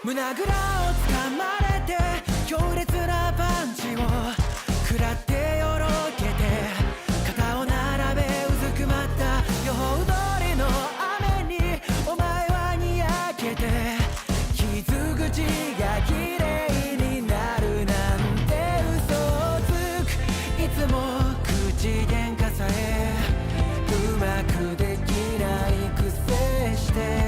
胸ぐらをつかまれて強烈なパンチを食らってよろけて肩を並べうずくまった予報通りの雨にお前はにやけて傷口が綺麗になるなんて嘘をつくいつも口喧嘩さえうまくできないくせして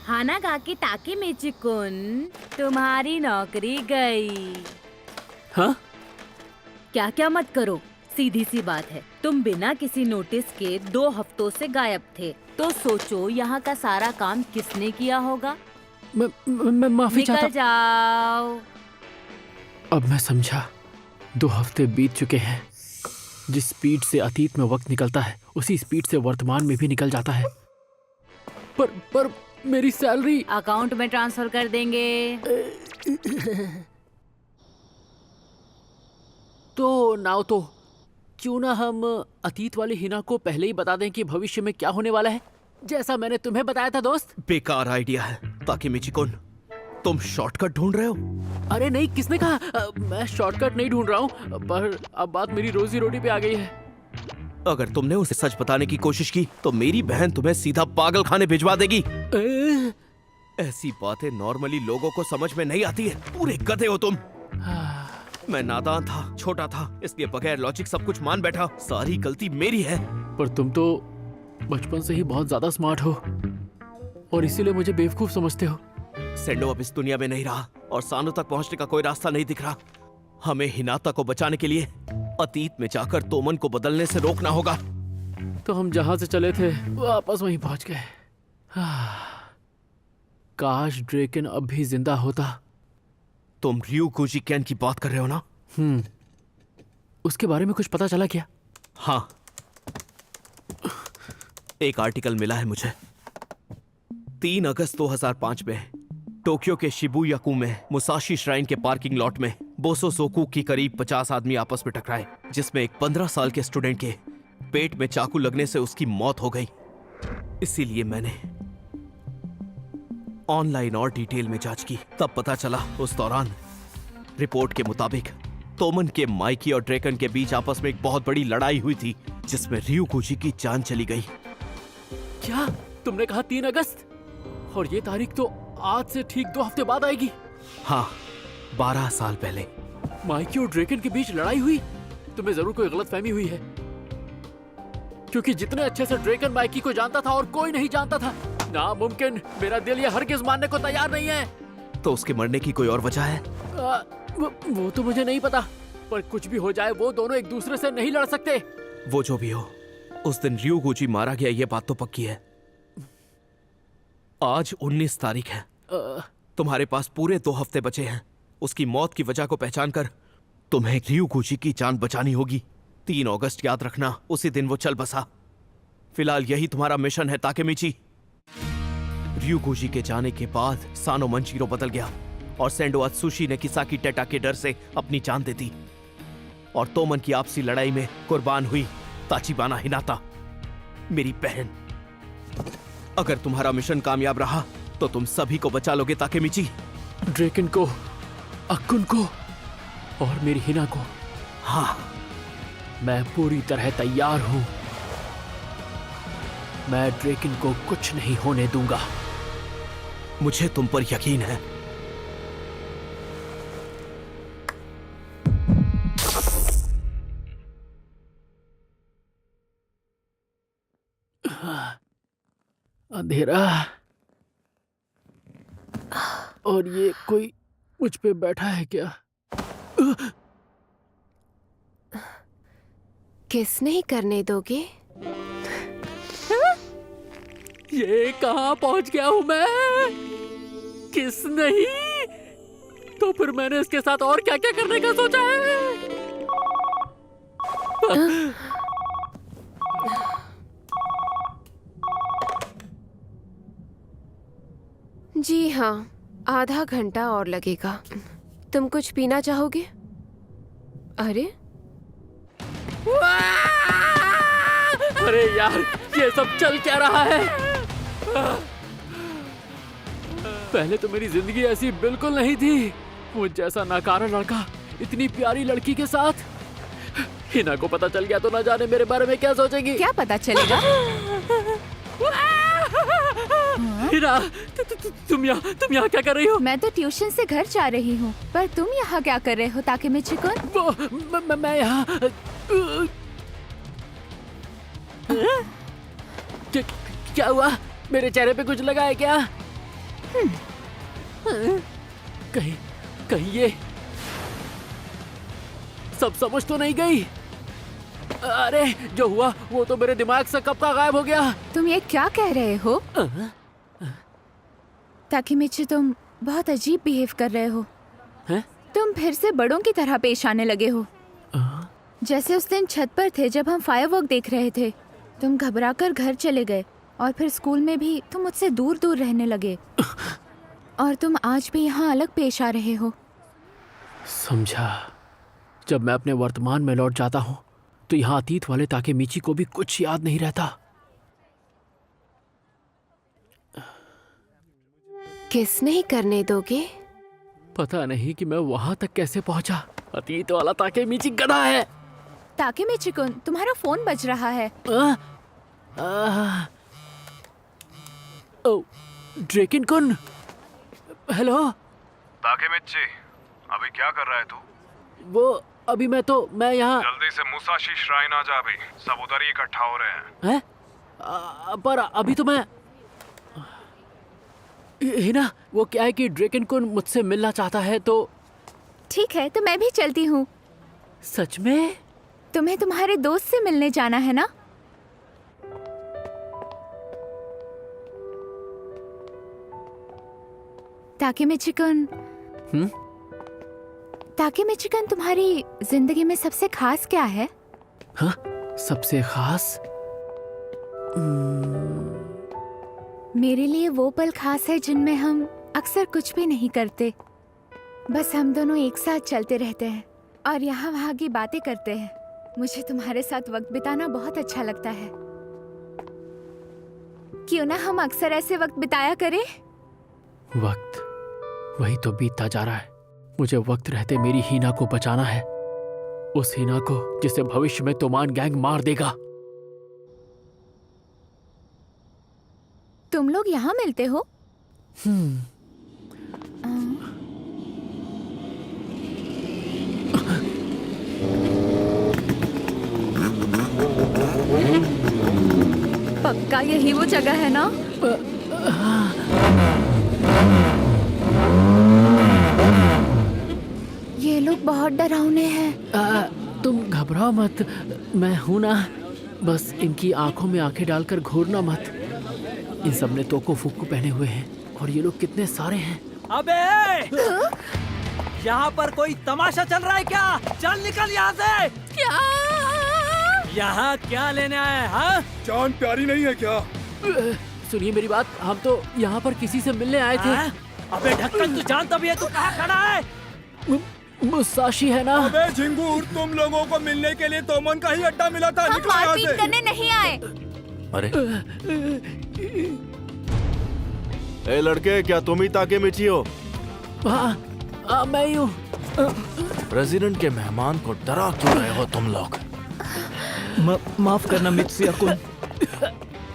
हानागाकी ताकेमिची-कुन, तुम्हारी नौकरी गई। हाँ? क्या क्या मत करो, सीधी सी बात है, तुम बिना किसी नोटिस के 2 हफ्तों से गायब थे, तो सोचो यहाँ का सारा काम किसने किया होगा। मैं माफी चाहता। निकल जाओ। अब मैं समझा, 2 हफ्ते बीत चुके हैं। जिस स्पीड से अतीत में वक्त निकलता है उसी स्पीड से वर्तमान में भी निकल जाता है। पर मेरी सैलरी अकाउंट में ट्रांसफर कर देंगे। तो नाव तो क्यों ना हम अतीत वाली हिना को पहले ही बता दें कि भविष्य में क्या होने वाला है, जैसा मैंने तुम्हें बताया था दोस्त। बेकार आइडिया है ताकेमिची-कुन, तुम शॉर्टकट ढूंढ रहे हो। अरे नहीं, किसने कहा? मैं शॉर्टकट नहीं ढूंढ रहा हूँ, पर अब बात मेरी रोजी रोटी पे आ गई है। अगर तुमने उसे सच बताने की कोशिश की तो मेरी बहन तुम्हें सीधा पागल खाने भिजवा देगी। ऐसी बातें नॉर्मली लोगों को समझ में नहीं आती है। पूरे गधे हो तुम। मैं नादान था, छोटा था, इसलिए बगैर लॉजिक सब कुछ मान बैठा। सारी गलती मेरी है। पर तुम तो बचपन से ही बहुत ज्यादा स्मार्ट हो और इसीलिए मुझे बेवकूफ समझते हो। सेंडो अब इस दुनिया में नहीं रहा और सानो तक पहुंचने का कोई रास्ता नहीं दिख रहा। हमें हिनाता को बचाने के लिए अतीत में जाकर तोमन को बदलने से रोकना होगा। तो हम जहां से चले थे वापस वहीं पहुंच गए। काश ड्रेकन अब भी जिंदा होता। तुम ryuguji कैन की बात कर रहे हो ना? उसके बारे में कुछ पता चला क्या? हाँ, एक आर्टिकल मिला है मुझे। 3 अगस्त 2005 में टोक्यो के शिबुयाकु में मुसाशी श्राइन के पार्किंग लॉट में बोसोसोकु की करीब 50 आदमी आपस में टकराए, जिसमें एक 15 साल के स्टूडेंट के पेट में चाकू लगने से उसकी मौत हो गई। इसीलिए मैंने ऑनलाइन और डिटेल में जांच की। तब पता चला उस दौरान रिपोर्ट के मुताबिक तोमन के माइकी और ड्रेकन के बीच आपस में एक बहुत बड़ी लड़ाई हुई थी, जिसमें ryuguji की जान चली गई। क्या तुमने कहा 3 अगस्त? और ये तारीख तो आज से ठीक 2 हफ्ते बाद आएगी। हाँ, 12 साल पहले माइकी और ड्रेकन के बीच लड़ाई हुई। तुम्हें जरूर कोई गलतफहमी हुई है, क्योंकि जितने अच्छे से ड्रेकन माइकी को जानता था और कोई नहीं जानता था। नामुमकिन, मेरा दिल ये हरगिज मानने को तैयार नहीं है। तो उसके मरने की कोई और वजह है? वो तो मुझे नहीं पता, पर कुछ भी हो जाए वो दोनों एक दूसरे से नहीं लड़ सकते। वो जो भी हो, उस दिन ryuguji मारा गया, ये बात तो पक्की है। आज 19 तारीख है। तुम्हारे पास पूरे 2 हफ्ते बचे हैं। उसकी मौत की वजह को पहचान कर तुम्हें ryuguji की जान बचानी होगी। 3 अगस्त याद रखना, उसी दिन वो चल बसा। फिलहाल यही तुम्हारा मिशन है ताकेमिची। ryuguji के जाने के बाद सानो मंशीरो बदल गया और सेंडो अत्सुशी ने किसाकी टेटा के डर से अपनी जान दे दी, और तोमन की आपसी लड़ाई में कुर्बान हुई ताचिबाना हिनाता, मेरी बहन। अगर तुम्हारा मिशन कामयाब रहा तो तुम सभी को बचा लोगे ताकेमिची। ड्रेकन को, अक्कुन को और मेरी हिना को। हाँ, मैं पूरी तरह तैयार हूं। मैं ड्रेकन को कुछ नहीं होने दूंगा। मुझे तुम पर यकीन है। अंधेरा और ये कोई मुझ पे बैठा है क्या? किस नहीं करने दोगे? ये कहाँ पहुंच गया हूँ मैं? किस नहीं? तो फिर मैंने इसके साथ और क्या क्या करने का सोचा है? जी हाँ, आधा घंटा और लगेगा। तुम कुछ पीना चाहोगे? अरे अरे यार, ये सब चल क्या रहा है? पहले तो मेरी जिंदगी ऐसी बिल्कुल नहीं थी। मुझ जैसा नाकारा लड़का इतनी प्यारी लड़की के साथ। हिना को पता चल गया तो न जाने मेरे बारे में क्या सोचेंगी। क्या पता चलेगा? हिना, तुम यहाँ क्या कर रही हो? मैं तो ट्यूशन से घर जा रही हूँ, पर तुम यहाँ क्या कर रहे हो? ताकि मैं चिकन मैं यहाँ क्या हुआ? मेरे चेहरे पे कुछ लगा है क्या? कहीं ये सब समझ तो नहीं गई? अरे जो हुआ वो तो मेरे दिमाग से कब का गायब हो गया। तुम ये क्या कह रहे हो? ताकि मिची, तुम बहुत अजीब बिहेव कर रहे हो। हैं? तुम फिर से बड़ों की तरह पेश आने लगे हो। जैसे उस दिन छत पर थे जब हम फायरवर्क देख रहे थे। तुम घबराकर घर चले गए और फिर स्कूल में भी तुम मुझसे दूर दूर रहने लगे। और तुम आज भी यहाँ अलग पेश आ रहे हो। समझा। जब मैं अपने वर्तमान में लौट जाता हूँ तो यहाँ अतीत वाले ताकेमीची को भी कुछ याद नहीं रहता। किस नहीं करने दोगे? पता नहीं कि मैं वहां तक कैसे पहुंचा। अतीत वाला ताकेमीची गधा है। ताकि मैं चिकन, तुम्हारा फोन बज रहा है। ओ, ड्रेकिन कुन, हेलो। ताकेमिची, अभी क्या कर रहा है तू? वो अभी मैं यहाँ। जल्दी से मुसाशी श्राइन आ जा, अभी सब उधर ही इकट्ठा हो रहे हैं। हैं? पर अभी तो मैं हिना, वो क्या है कि ड्रेकिन कुन मुझसे मिलना चाहता है तो। ठीक है, तो मैं भी चलती हूँ। सच में? तुम्हें तुम्हारे दोस्त से मिलने जाना है ना? ताकि मैं चिकन। ताकि मैं चिकन, तुम्हारी जिंदगी में सबसे खास क्या है? हाँ, सबसे खास? मेरे लिए वो पल खास है जिनमें हम अक्सर कुछ भी नहीं करते, बस हम दोनों एक साथ चलते रहते हैं और यहाँ वहाँ की बातें करते हैं। मुझे तुम्हारे साथ वक्त बिताना बहुत अच्छा लगता है। क्यों ना हम अक्सर ऐसे वक्त बिताया करें? वक्त वही तो बीतता जा रहा है। मुझे वक्त रहते मेरी हीना को बचाना है, उस हीना को जिसे भविष्य में तोमान गैंग मार देगा। तुम लोग यहाँ मिलते हो? पक्का यही वो जगह है ना? ये लोग बहुत डरावने हैं। तुम घबराओ मत, मैं हूं ना। बस इनकी आंखों में आंखें डालकर घूरना मत। इन सब ने तोको फुक्कू पहने हुए हैं और ये लोग कितने सारे हैं। अबे यहाँ पर कोई तमाशा चल रहा है क्या? चल निकल यहाँ से। क्या? यहाँ क्या लेने आए हैं? हाँ? जान प्यारी नहीं है क्या? सुनिए मेरी बात, हम तो यहाँ पर किसी से मिलने आए थे। हाँ? अबे ढक्कन, तू जानता भी है तू कहाँ खड़ा है? मुसाशी है ना? अबे झिंगूर, तुम लोगों को मिलने के लिए तोमन का ही अड्डा मिला था। हम निकलो यहाँ मारपीट से। करने नहीं आए। अरे ए लड़के, क्या तुम ही ताकेमिची हो? हाँ, मैं ही हूँ। प्रेसिडेंट के मेहमान को डरा क्यों रहे हो तुम लोग? माफ करना मित्सुया कुन।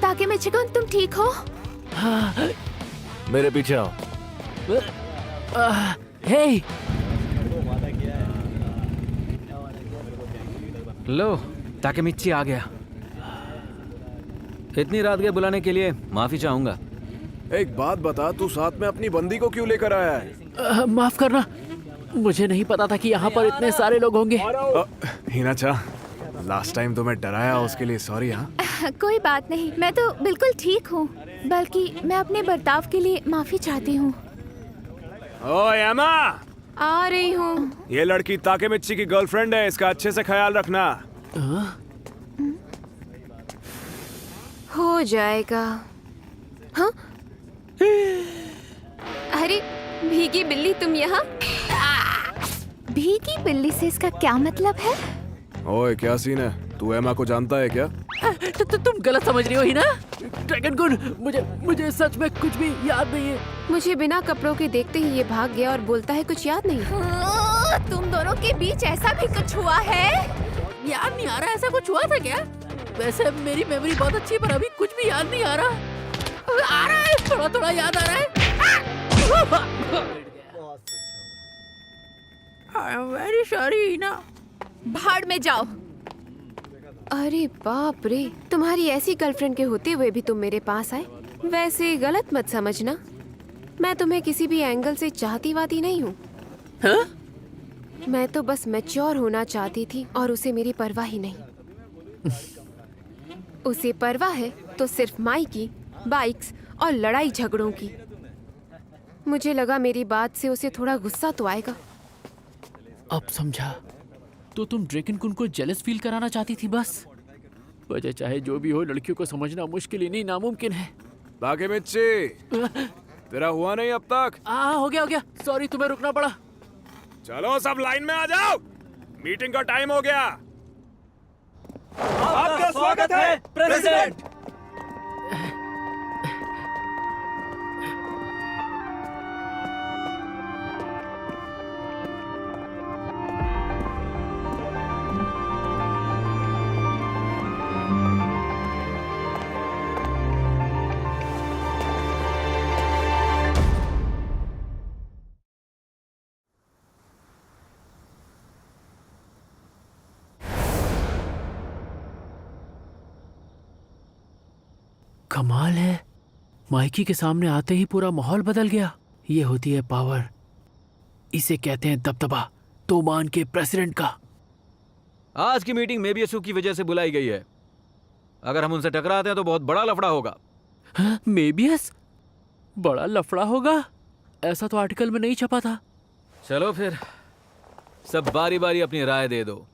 ताकि मैं चिकन, तुम ठीक हो? मेरे पीछे आओ। हे लो, ताकेमिची आ गया। इतनी रात के बुलाने के लिए माफी चाहूंगा। एक बात बता, तू साथ में अपनी बंदी को क्यों लेकर आया है? माफ करना, मुझे नहीं पता था कि यहाँ पर इतने सारे लोग होंगे। हिनाचा, लास्ट टाइम तो मैं डराया, उसके लिए सॉरी। हाँ, कोई बात नहीं, मैं तो बिल्कुल ठीक हूँ। बल्कि मैं अपने बर्ताव के लिए माफी चाहती हूँ। ओए एमा, आ रही हूँ। ये लड़की ताकेमिची की गर्लफ्रेंड है, इसका अच्छे से ख्याल रखना। हो जाएगा। हाँ? अरे भीगी बिल्ली, तुम यहाँ? भीगी बिल्ली से इसका क्या मतलब है? ओए क्या सीन है, तू एमा को जानता है क्या? तुम गलत समझ रही हो ही ना? ड्रैगन कुन, मुझे सच में कुछ भी याद नहीं है। मुझे बिना कपड़ों के देखते ही ये भाग गया और बोलता है कुछ याद नहीं। तुम दोनों के बीच ऐसा भी कुछ हुआ है? याद नहीं आ रहा, ऐसा कुछ हुआ था क्या? वैसे मेरी मेमोरी बहुत अच्छी है, पर अभी कुछ भी याद नहीं आ रहा। आ रहा है, थोड़ा थोड़ा याद आ रहा है। आई एम वेरी सॉरी ना। भाड़ में जाओ। अरे बाप रे, तुम्हारी ऐसी गर्लफ्रेंड के होते हुए भी तुम मेरे पास आए। वैसे गलत मत समझना, मैं तुम्हें किसी भी एंगल से चाहती वाती नहीं हूँ। हाँ? मैं तो बस मैच्योर होना चाहती थी और उसे मेरी परवाह ही नहीं। उसे परवाह है तो सिर्फ माई की, बाइक्स और लड़ाई झगड़ों की। मुझे लगा मेरी बात से उसे थोड़ा गुस्सा तो आएगा। अब समझा, तो तुम ड्रैगन कुन को जेलस फील कराना चाहती थी बस। वजह चाहे जो भी हो, लड़कियों को समझना मुश्किल ही नहीं नामुमकिन है। ताकेमिची, तेरा हुआ नहीं अब तक? हो गया। सॉरी, तुम्हें रुकना पड़ा। चलो सब लाइन में आ जाओ, मीटिंग का टाइम हो गया। आपका स्वागत है प्रेसिडेंट। कमाल है, माइकी के सामने आते ही पूरा माहौल बदल गया। ये होती है पावर, इसे कहते हैं दबदबा तोमान के प्रेसिडेंट का। आज की मीटिंग मेबियसू की वजह से बुलाई गई है। अगर हम उनसे टकराते हैं तो बहुत बड़ा लफड़ा होगा। हाँ? मेबियस बड़ा लफड़ा होगा? ऐसा तो आर्टिकल में नहीं छपा था। चलो फिर, सब बारी बारी अपनी राय दे दो।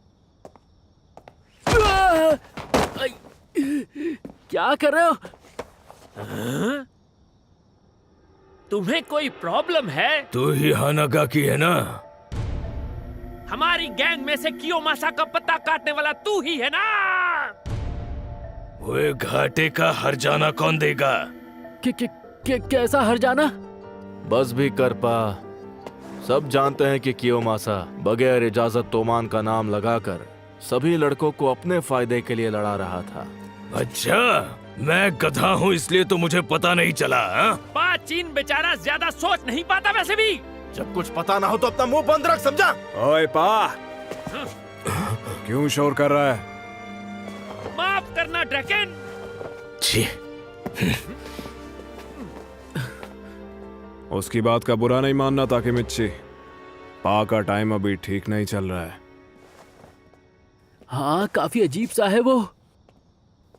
क्या कर रहे हो? तुम्हें कोई प्रॉब्लम है? तू ही हानागा की है ना? हमारी गैंग में से कियोमासा का पत्ता काटने वाला तू ही है ना? वो घाटे का हर्जाना कौन देगा? कैसा हर्जाना? बस भी कर पा। सब जानते हैं कि कियोमासा बगैर इजाजत तोमान का नाम लगाकर सभी लड़कों को अपने फायदे के लिए लड़ा रहा था। अच्छा, मैं गधा हूँ इसलिए तो मुझे पता नहीं चला। पाचीन बेचारा ज्यादा सोच नहीं पाता वैसे भी। जब कुछ पता ना हो तो अपना मुंह बंद रख, समझा? ओए पा, क्यों शोर कर रहा है? माफ करना ड्रैगन। छी, उसकी बात का बुरा नहीं मानना ताकेमिची। पा का टाइम अभी ठीक नहीं चल रहा है। हाँ, काफी अजीब सा है वो।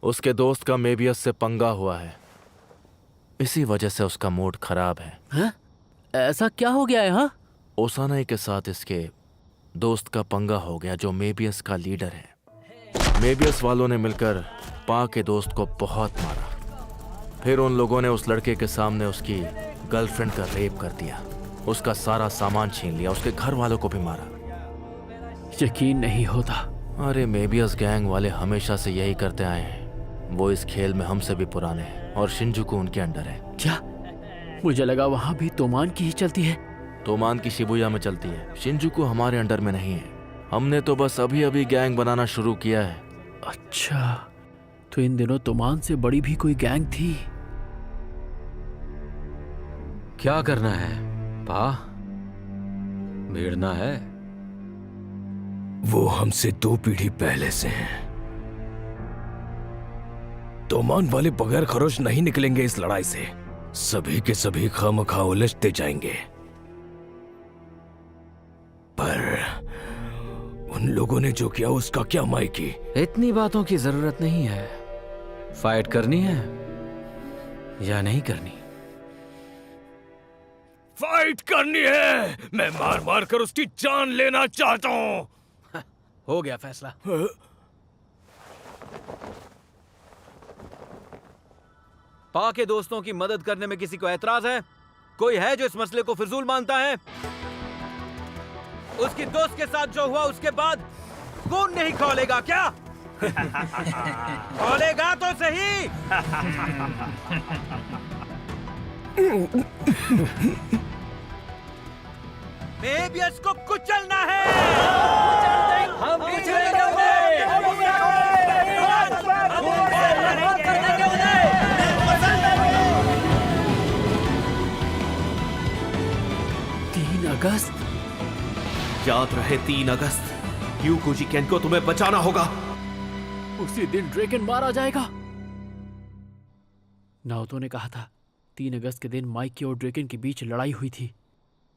उसके दोस्त का मेबियस से पंगा हुआ है, इसी वजह से उसका मूड खराब है। हाँ? ऐसा क्या हो गया है? हाँ? ओसानाई के साथ इसके दोस्त का पंगा हो गया, जो मेबियस का लीडर है। मेबियस वालों ने मिलकर पा के दोस्त को बहुत मारा। फिर उन लोगों ने उस लड़के के सामने उसकी गर्लफ्रेंड का रेप कर दिया, उसका सारा सामान छीन लिया, उसके घर वालों को भी मारा। यकीन नहीं होता। अरे मेबियस गैंग वाले हमेशा से यही करते आए हैं। वो इस खेल में हमसे भी पुराने हैं और शिंजुकू उनके अंडर है। क्या? मुझे लगा वहाँ भी तोमान की ही चलती है। तोमान की शिबुया में चलती है, शिंजुकू हमारे अंडर में नहीं है। हमने तो बस अभी अभी गैंग बनाना शुरू किया है। अच्छा, तो इन दिनों तोमान से बड़ी भी कोई गैंग थी? क्या करना है पा? भिड़ना है? वो हमसे 2 पीढ़ी पहले से हैं। तोमान वाले बगैर खरोच नहीं निकलेंगे इस लड़ाई से। सभी के सभी खामखा उलझते जाएंगे। पर उन लोगों ने जो किया उसका क्या माइकी? इतनी बातों की जरूरत नहीं है। फाइट करनी है या नहीं करनी? फाइट करनी है। मैं मार मार कर उसकी जान लेना चाहता हूं। हो गया फैसला। पा के दोस्तों की मदद करने में किसी को ऐतराज है? कोई है जो इस मसले को फिजूल मानता है? उसकी दोस्त के साथ जो हुआ उसके बाद कौन नहीं खौलेगा क्या? खौलेगा तो सही। मेबियस को कुचलना है। हम कुचलेंगे अगस्त। याद रहे 3 अगस्त यूकुजी केन को तुम्हें बचाना होगा। उसी दिन ड्रेकन मारा जाएगा। नाओतो ने कहा था 3 अगस्त के दिन माइकी और ड्रेकन के बीच लड़ाई हुई थी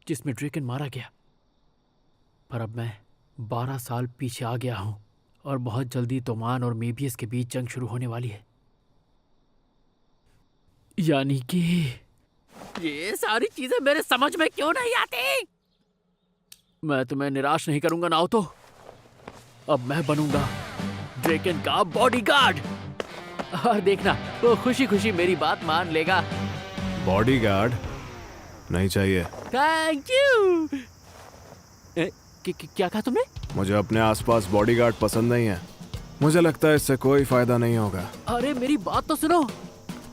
जिसमें ड्रेकन मारा गया। पर अब मैं 12 साल पीछे आ गया हूं और बहुत जल्दी तोमान और मेबियस के बीच जंग शुरू होने वाली है। यानी कि ये सारी चीजें मेरे समझ में क्यों नहीं आती? मैं तुम्हें निराश नहीं करूंगा नाओतो। अब मैं बनूंगा ड्रेकन का बॉडीगार्ड। और देखना वो खुशी खुशी मेरी बात मान लेगा। बॉडीगार्ड नहीं चाहिए। Thank you. क्या कहा तुमने? मुझे अपने आसपास बॉडीगार्ड पसंद नहीं है। मुझे लगता है इससे कोई फायदा नहीं होगा। अरे मेरी बात तो सुनो।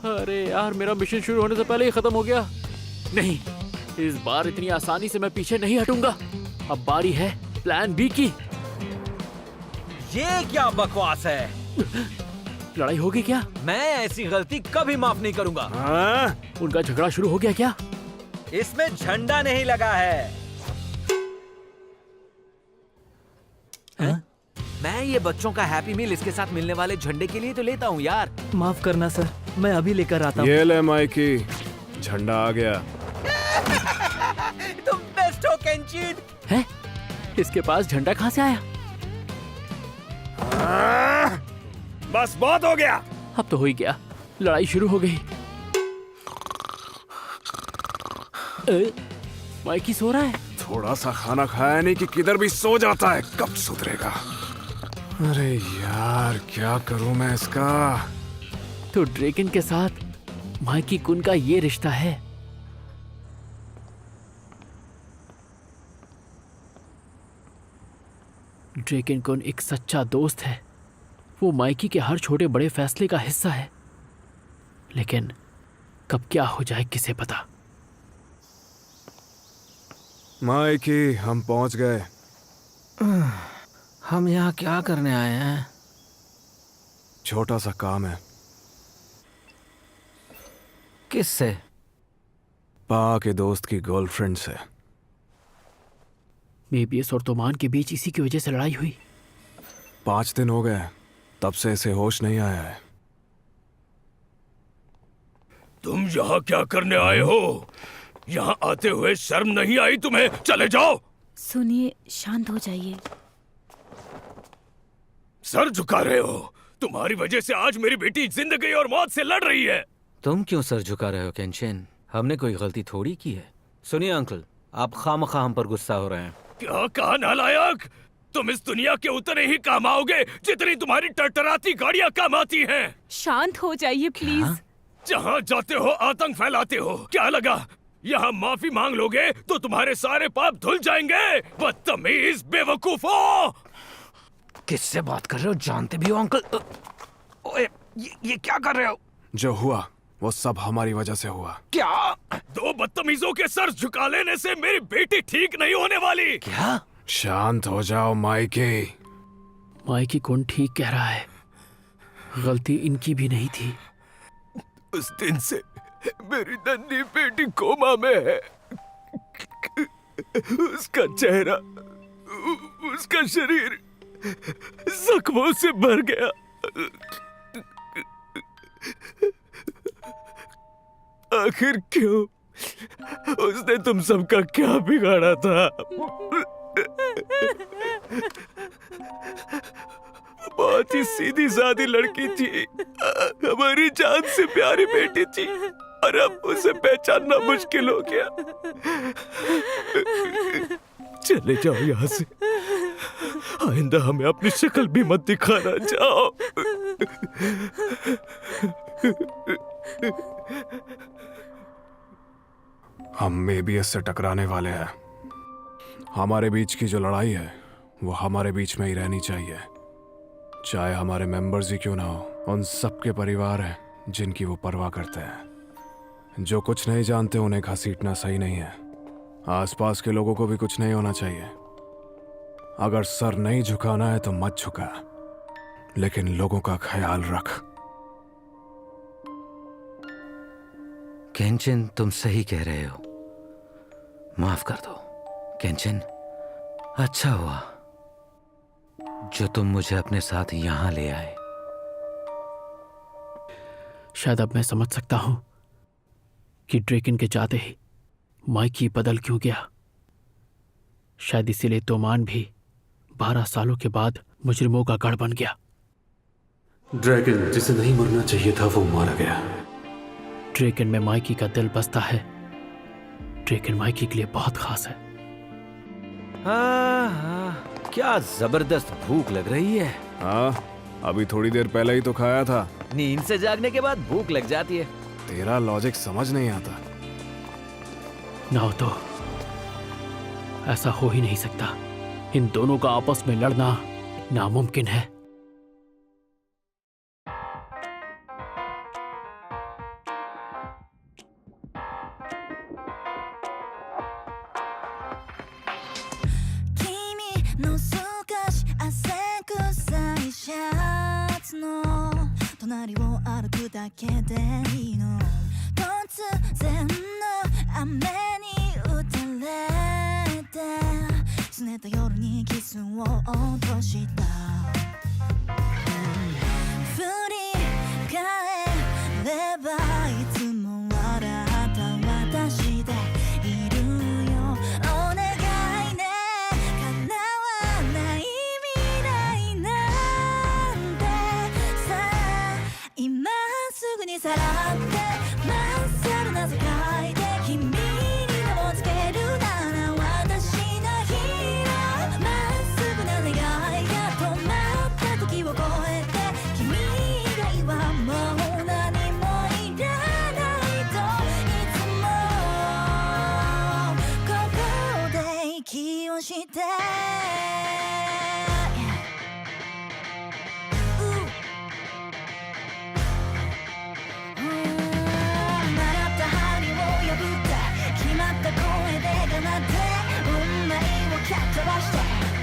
अरे यार मेरा मिशन शुरू होने से पहले ही खत्म हो गया। नहीं, इस बार इतनी आसानी से मैं पीछे नहीं हटूंगा। अब बारी है प्लान बी की। ये क्या बकवास है? लड़ाई होगी क्या? मैं ऐसी गलती कभी माफ नहीं करूंगा। उनका झगड़ा शुरू हो गया क्या? इसमें झंडा नहीं लगा है। मैं ये बच्चों का हैप्पी मील इसके साथ मिलने वाले झंडे के लिए तो लेता हूँ यार। माफ करना सर, मैं अभी लेकर आता हूँ। ये ले माइकी, झंडा आ गया। तुम बेस्ट हो केंचिन। है? इसके पास झंडा कहाँ से आया? बस बहुत हो गया। अब तो हो ही गया। लड़ाई शुरू हो गई। माइकी सो रहा है। थोड़ा सा खाना खाया नहीं कि किधर भी सो जाता है। कब सुधरेगा? अरे यार क्या करूं मैं इसका? तो ड्रेकन के साथ माइकी कुन का ये रिश्ता है। ड्रेकन कुन एक सच्चा दोस्त है। वो माइकी के हर छोटे बड़े फैसले का हिस्सा है। लेकिन कब क्या हो जाए किसे पता। माइकी हम पहुंच गए। हम यहाँ क्या करने आए हैं? छोटा सा काम है। किससे? पा के दोस्त की गर्लफ्रेंड से। मेबियस और तोमान के बीच इसी की वजह से लड़ाई हुई। 5 दिन हो गए, तब से इसे होश नहीं आया है। तुम यहाँ क्या करने आए हो? यहाँ आते हुए शर्म नहीं आई तुम्हें? चले जाओ। सुनिए, शांत हो जाइए। सर झुका रहे हो। तुम्हारी वजह से आज मेरी बेटी जिंदगी और मौत से लड़ रही है। तुम क्यों सर झुका रहे हो केंचिन? हमने कोई गलती थोड़ी की है। सुनिए अंकल, आप खामखा हम पर गुस्सा हो रहे हैं। क्या कहा नालायक? तुम इस दुनिया के उतने ही काम आओगे जितनी तुम्हारी टरटराती गाड़ियाँ काम आती हैं। शांत हो जाइए प्लीज। जहाँ जाते हो आतंक फैलाते हो। क्या लगा यहाँ माफी मांग लोगे तो तुम्हारे सारे पाप धुल जाएंगे? बदतमीज बेवकूफो। किससे बात कर रहे हो? जानते भी हो अंकल? ओए, ये क्या कर रहे हो? जो हुआ वो सब हमारी वजह से हुआ। क्या? 2 बदतमीजों के सर झुका लेने से मेरी बेटी ठीक नहीं होने वाली। क्या? शांत हो जाओ माइकी। माइकी कौन ठीक कह रहा है। गलती इनकी भी नहीं थी। उस दिन से मेरी नन्ही बेटी कोमा में है। उसका चेहरा, उसका शरीर जख्मों से भर गया। आखिर क्यों? उसने तुम सबका क्या बिगाड़ा था? बहुत ही सीधी सादी लड़की थी, हमारी जान से प्यारी बेटी थी, और अब उसे पहचानना मुश्किल हो गया। चले जाओ यहाँ से, आइंदा हमें अपनी शक्ल भी मत दिखाना। जाओ। हम मेबियस से टकराने वाले हैं। हमारे बीच की जो लड़ाई है वो हमारे बीच में ही रहनी चाहिए, चाहे हमारे मेंबर्स ही क्यों ना हो। उन सबके परिवार हैं जिनकी वो परवाह करते हैं। जो कुछ नहीं जानते उन्हें घसीटना सही नहीं है। आसपास के लोगों को भी कुछ नहीं होना चाहिए। अगर सर नहीं झुकाना है तो मत झुका, लेकिन लोगों का ख्याल रख। केंचिन, तुम सही कह रहे हो। माफ कर दो केंचिन। अच्छा हुआ जो तुम मुझे अपने साथ यहां ले आए। शायद अब मैं समझ सकता हूं कि ड्रेकन के जाते ही माइकी बदल क्यों गया। शायद इसीलिए तोमान भी 12 सालों के बाद मुजरिमों का गढ़ बन गया। ड्रैगन जिसे नहीं मरना चाहिए था वो मारा गया। ड्रेकन में माइकी का दिल बसता है। ड्रेकन माइकी के लिए बहुत खास है। क्या जबरदस्त भूख लग रही है। हाँ, अभी थोड़ी देर पहले ही तो खाया था। नींद से जागने के बाद भूख लग जाती है। तेरा लॉजिक समझ नहीं आता। ना हो तो ऐसा हो ही नहीं सकता। इन दोनों का आपस में लड़ना नामुमकिन है।決まった声でがなって運命を蹴っ飛ばして